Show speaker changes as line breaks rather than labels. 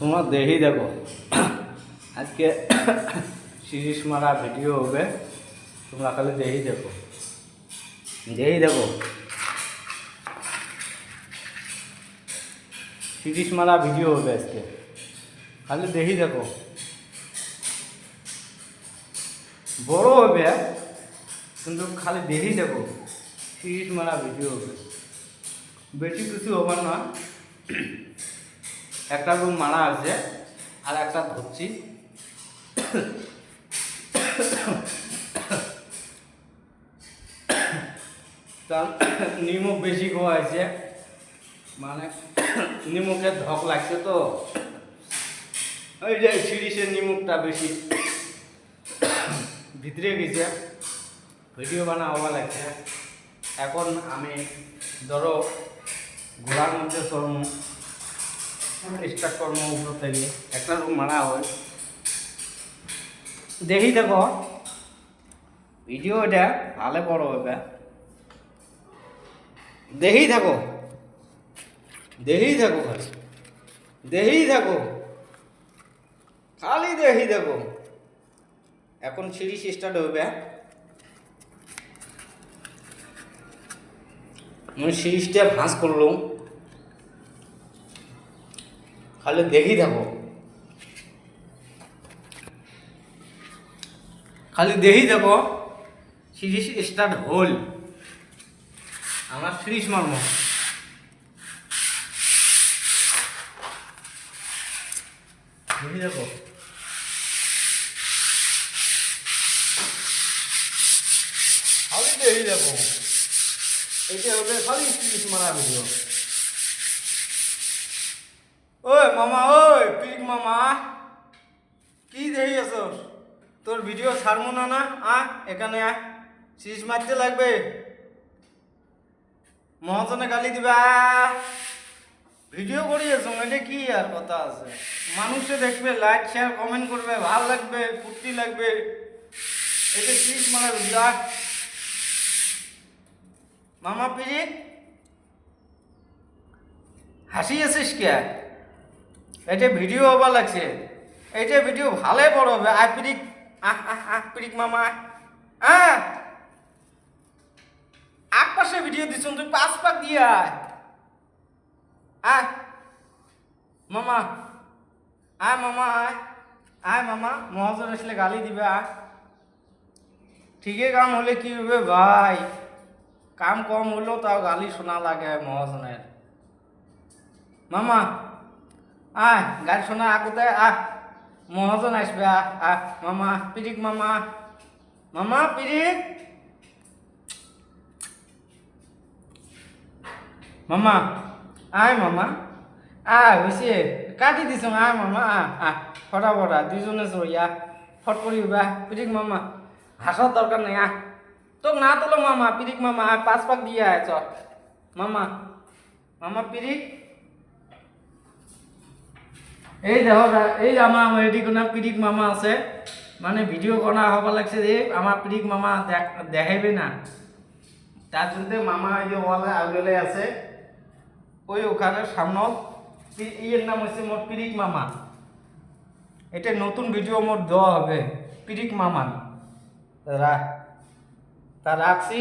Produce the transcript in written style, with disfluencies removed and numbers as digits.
তোমরা দেখি দেখো আজকে সিরিজ মারা ভিডিও হবে। তোমরা খালি দেখি দেখো সিরিজ মারা ভিডিও হবে আজকে, খালি দেখি দেখো। বড় হবে কিন্তু খালি দেখি দেখো, সিরিজ মারা ভিডিও হবে, বেশি কিছু হবে না। একটা রুম মারা আছে আর একটা ধরছি। তার নিমক বেশি খাওয়াইছে, মানে নিমকের ধক লাগছে তো, ওই যে সিরিজের নিমকটা বেশি ভিতরে গেছে, ভিডিও বানা হওয়া লাগছে। এখন আমি ধরো ঘোড়ার মধ্যে চলম স্টার্ট কর্ম উপর থেকে একটা রুম মারা হয়। দেখি দেখো ভিডিওটা ভালো বড় হবে, দেখি থাকো খালি দেখি থাকো। এখন সিরিজ স্টার্ট হবে। আমি সিরিজটা ভাঁজ করলাম, খালি দেখি থাকো, সিরিজ স্টার্ট হল। আমার সিরিজ মারমো, দেখি দেখো। খালি দেখি দেখো, এইটা হবে খালি সিরিজ মারা ভিডিও। ওই মামা, ওই পিক মামা, কি দেখি আছো? তোর ভিডিও ছাড়বো না এখানে সিরিজ মারতে লাগবে। মহাজনে গালি দিবা, ভিডিও করিয়েছ, এটা কি আর কথা আছে? মানুষে দেখবে, লাইক শেয়ার কমেন্ট করবে, ভালো লাগবে, ফুর্তি লাগবে, এটা সিরিজ মারা ভিডিও। মামা পিরিক হাসি আছিস কে? এটা ভিডিও হবার লাগছে, এইটা ভিডিও ভালো বড় হবে। পিরিক পিরিক মামা পাশে ভিডিও দিছ, তুই 5 পাক দিয়ে আয় মামা, মামা মহাজন আসলে গালি দিবে। ঠিকই কাম হলে কি হবে ভাই, কাম কম হলেও তাও গালি শোনা লাগে মহাজনের। মামা গালি শোনা আগতে মহাজন আসবে। মামা পিরিক, মামা পিরিক, মামা মামা হয়েছে কাটি দিছ। মামা ফটা দুইজনে চড়িয়া ফট করি পিরিক মামা, হাসার দরকার নেই। তোক না তোলো মামা, পিরিক মামা 5 পাক দিয়ে চ মামা পিরিক। এই দেখো, এই আমার রেডি কোনা পিরিক মামা আছে, মানে ভিডিও করা হবা লাগছে যে আমার পিরিক মামা দেখাইবে না, তার জন্য মামা এই যে ওয়ালে আউলে আছে, ওই ওখানে সামনত ইয়ের নাম হচ্ছে মোট পিরিক মামা। এটা নতুন ভিডিও মোট দেওয়া হবে পিরিক মামা। তা রাখছি।